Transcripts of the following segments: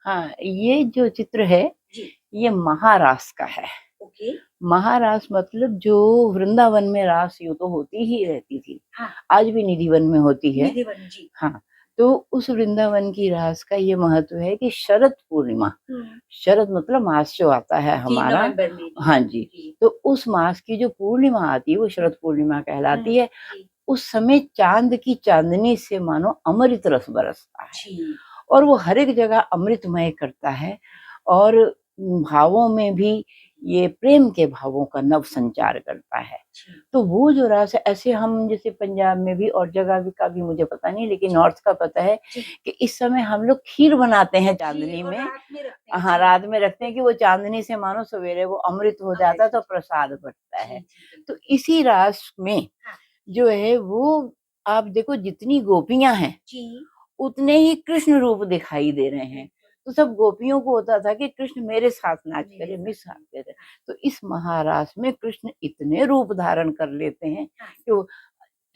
हाँ, ये जो चित्र है, जी। ये महारास का है। ओके। महारास मतलब जो वृंदावन में रास यूँ तो होती ही रहती थी, हाँ। आज भी निधिवन में होती है। निधिवन, जी। हाँ, तो उस वृंदावन की रास का ये महत्व है कि शरद पूर्णिमा, शरद मतलब मास जो आता है जी, हमारा, नवंबर में, जी। हाँ जी, जी। तो उस मास की जो पूर्णिमा आती है वो शरद पूर्णिमा कहलाती है। जी। उस समय चाँद की चाँदनी से मानो अमृत रस बरसता है जी। और वो हर एक जगह अमृतमय करता है और भावों में भी ये प्रेम के भावों का नव संचार करता है। जी। तो वो जो रास है, ऐसे हम जैसे पंजाब में भी और जगह भी का भी मुझे पता नहीं, लेकिन नॉर्थ का पता है जी। कि इस समय हम लोग खीर बनाते हैं जी, चाँदनी और में। रात में रखते हैं, हाँ, जी। रात में रखते हैं कि वो चाँदनी से मानो सवेरे वो अमृत हो जाता है तो जी। प्रसाद बँटता जी, है। जी, तो बिल्कुल। इसी रास में हाँ। जो है वो आप देखो जितनी गोपियाँ हैं, जी। उतने ही कृष्ण रूप दिखाई दे रहे हैं। बिल्कुल। तो सब गोपियों को होता था कि कृष्ण मेरे साथ नाच मेरे करे, साथ मेरे साथ में, करे। हाँ। तो इस महारास में कृष्ण इतने रूप धारण कर लेते हैं हाँ। कि वो,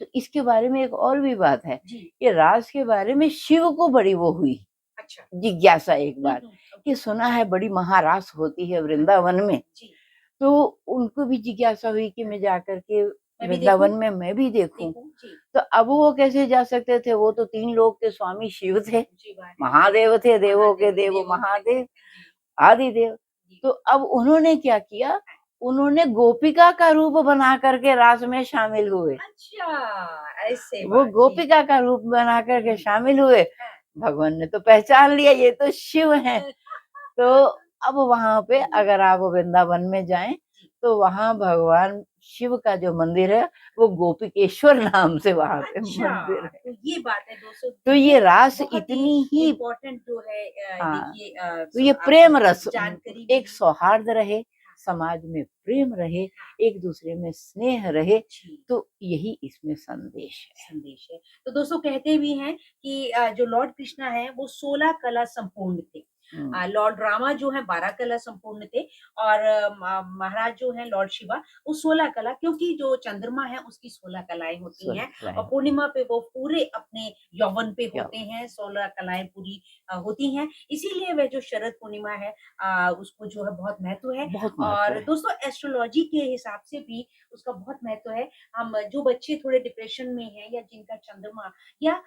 तो इसके बारे में एक और भी बात है जी। कि रास के बारे में शिव को बड़ी वो हुई अच्छा। जिज्ञासा एक बार ओके। कि सुना है बड़ी महारास होती है वृंदावन में। जी। तो उनको भी जिज्ञासा हुई कि मैं जाकर के मैं भी देखूँ? वृंदावन में मैं भी देखूं। देखूँ, जी। तो अब वो कैसे जा सकते थे, वो तो 3 लोक के स्वामी शिव थे, जी, बात है। महादेव थे, देवों के महादेव, देव देवों के महादेव, जी। आदिदेव। जी। तो अब उन्होंने क्या किया, उन्होंने गोपिका का रूप बना करके रास में शामिल हुए। अच्छा, ऐसे वो बात, जी। गोपिका का रूप बना करके शामिल हुए। हाँ। भगवान ने तो पहचान लिया ये तो शिव हैं। तो अब वहाँ पे अगर आप वृंदावन में जाएँ, जी। तो वहाँ भगवान शिव का जो मंदिर है, वो गोपिकेश्वर नाम से वहाँ पे अच्छा, मंदिर है। तो ये बात है दोस्तों, तो देखिए ये रास बहुत ही इतनी ही, इम्पोर्टेंट जो है, हाँ, देखिए तो ये आपको प्रेम रस, जानकारी एक मिली। सौहार्द रहे, हाँ। समाज में प्रेम रहे, हाँ। एक दूसरे में स्नेह रहे, जी। तो यही इसमें संदेश है। संदेश है। तो दोस्तों कहते भी हैं कि जो लॉर्ड कृष्णा है वो 16 कला संपूर्ण थे। हुँ, लॉर्ड रामा जो है 12 कला संपूर्ण थे और महाराज जो है लॉर्ड शिवा वो 16 कला, क्योंकि जो चंद्रमा है उसकी 16 कलाएँ होती हैं और सुलह पूर्णिमा पे वो पूरे अपने यौवन पे क्या होते हैं, 16 कलाएँ पूरी होती हैं। इसीलिए वह जो शरद पूर्णिमा है उसको जो है बहुत महत्व है। बहुत महत्व और है। दोस्तों एस्ट्रोलॉजी के हिसाब से भी उसका बहुत महत्व है। हम जो बच्चे थोड़े डिप्रेशन में हैं या जिनका चंद्रमा या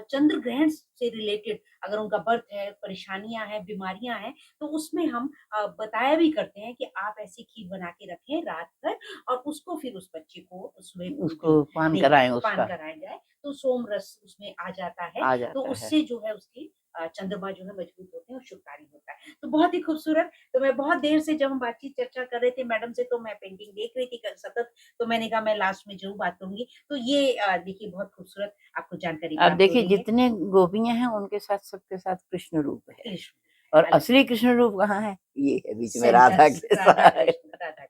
चंद्र ग्रहण से रिलेटेड अगर उनका बर्थ है, परेशानियाँ हैं, बीमारियाँ हैं, तो उसमें हम बताया भी करते हैं कि आप ऐसी खीर बना के रखें रात भर और उसको फिर उस बच्चे को उसमें उसको पान दें, कराएँ पान उसका, कराया जाए, तो सोम रस उसमें आ जाता है, आ तो जाता है। उससे जो है उसकी चंद्रमा जो है मजबूत होते हैं और शुभकारी होता है। तो बहुत ही खूबसूरत। तो मैं बहुत देर से जब हम बातचीत चर्चा कर रहे थे मैडम से, तो मैं पेंटिंग देख रही थी सतत, तो मैंने कहा मैं लास्ट में ज़रूर बात करूँगी। तो ये देखिए बहुत खूबसूरत आपको जानकारी अब प्राप्त हो देखिए रही है। जितने गोपियाँ हैं उनके साथ सबके साथ कृष्ण रूप है कृष्ण, और अलग असली कृष्ण रूप कहाँ है? ये है बीच में सेंटर राधा के साथ। राधा कृष्ण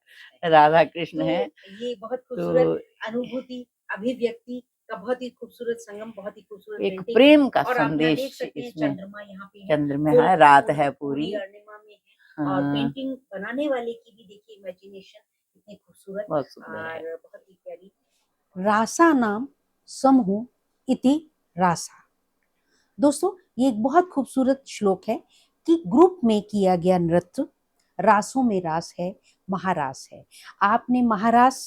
है। राधा कृष्ण है। तो ये बहुत खूबसूरत तो अनुभूति, अभिव्यक्ति का बहुत ही खूबसूरत संगम, बहुत ही खूबसूरत एक पेंटिंग प्रेम का और आप यहाँ संदेश देख सकते हैं इसमें, चंद्रमा यहाँ पे है, चंद्र में फुल है, रात पूरी है पूरी पूरी। अरुणिमा में है और हाँ, पेंटिंग बनाने वाले की भी देखिए इमेजिनेशन कितनी खूबसूरत बहुत सुंदर है। और बहुत ही प्यारी। रासानाम समूह इति रासा। दोस्तों ये एक बहुत खूबसूरत श्लोक है कि ग्रुप में किया गया नृत्य, रासों में रास है, महारास है। आपने महारास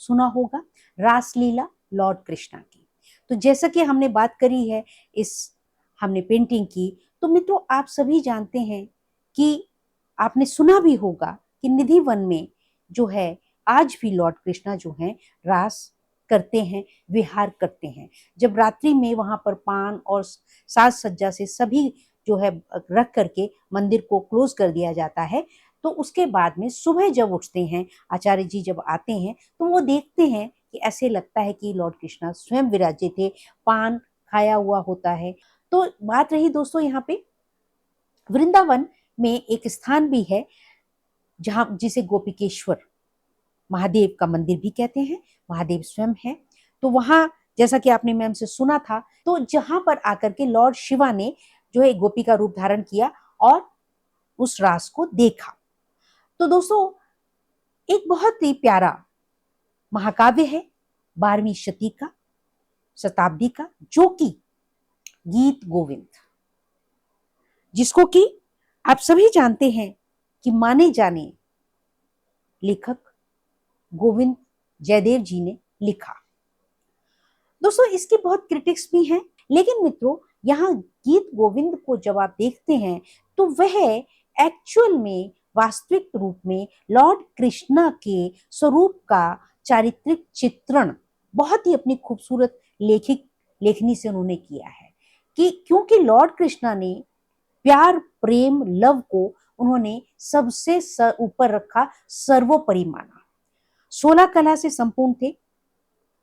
सुना होगा, रासलीला लॉर्ड कृष्णा की। तो जैसा कि हमने बात करी है, हमने पेंटिंग की, तो मित्रों आप सभी जानते हैं कि आपने सुना भी होगा कि निधि वन में जो है आज भी लॉर्ड कृष्णा जो है रास करते हैं, विहार करते हैं। जब रात्रि में वहां पर पान और साज सज्जा से सभी जो है रख करके मंदिर को क्लोज कर दिया जाता है, तो उसके बाद में सुबह जब उठते हैं, आचार्य जी जब आते हैं, तो वो देखते हैं कि ऐसे लगता है कि लॉर्ड कृष्णा स्वयं विराजे थे, पान खाया हुआ होता है। तो बात रही दोस्तों यहाँ पे वृंदावन में एक स्थान भी है जहाँ जिसे गोपिकेश्वर महादेव का मंदिर भी कहते हैं, महादेव स्वयं है। तो वहां जैसा कि आपने मैम से सुना था, तो जहां पर आकर के लॉर्ड शिवा ने जो है गोपी का रूप धारण किया और उस रास को देखा। तो दोस्तों एक बहुत ही प्यारा महाकाव्य है 12वीं शताब्दी का, जो कि गीत गोविंद, जिसको कि आप सभी जानते हैं कि माने जाने लेखक गोविंद जयदेव जी ने लिखा। दोस्तों इसके बहुत क्रिटिक्स भी हैं, लेकिन मित्रों यहाँ गीत गोविंद को जब आप देखते हैं तो वह एक्चुअल में वास्तविक रूप में लॉर्ड कृष्णा के स्वरूप का चारित्रिक चित्रण बहुत ही अपनी खूबसूरत लेखनी से उन्होंने किया है। कि क्योंकि लॉर्ड कृष्णा ने प्यार, प्रेम, लव को उन्होंने सबसे ऊपर रखा, सर्वोपरि माना। 16 कला से संपूर्ण थे।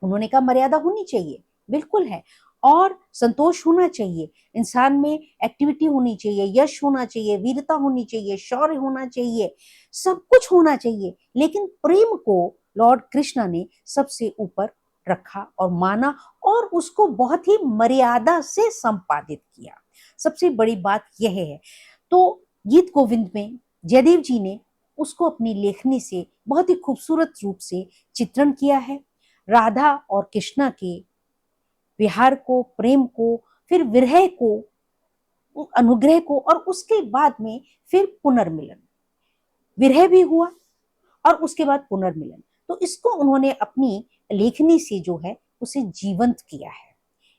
उन्होंने कहा मर्यादा होनी चाहिए, बिल्कुल है, और संतोष होना चाहिए, इंसान में एक्टिविटी होनी चाहिए, यश होना चाहिए, वीरता होनी चाहिए, शौर्य होना चाहिए, सब कुछ होना चाहिए, लेकिन प्रेम को लॉर्ड कृष्णा ने सबसे ऊपर रखा और माना और उसको बहुत ही मर्यादा से संपादित किया। सबसे बड़ी बात यह है। तो गीत गोविंद में जयदेव जी ने उसको अपनी लेखनी से बहुत ही खूबसूरत रूप से चित्रण किया है। राधा और कृष्णा के विहार को, प्रेम को, फिर विरह को, अनुग्रह को, और उसके बाद में फिर पुनर्मिलन, विरह भी हुआ और उसके बाद पुनर्मिलन। तो इसको उन्होंने अपनी लेखनी से जो है उसे जीवंत किया है।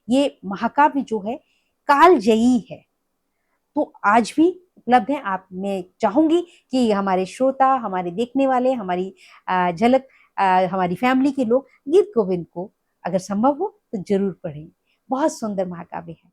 ये महाकाव्य जो है कालजयी है, तो आज भी उपलब्ध है। आप, मैं चाहूंगी कि हमारे श्रोता, हमारे देखने वाले, हमारी झलक, हमारी फैमिली के लोग गीत गोविंद को अगर संभव हो तो जरूर पढ़ें। बहुत सुंदर महाकाव्य है।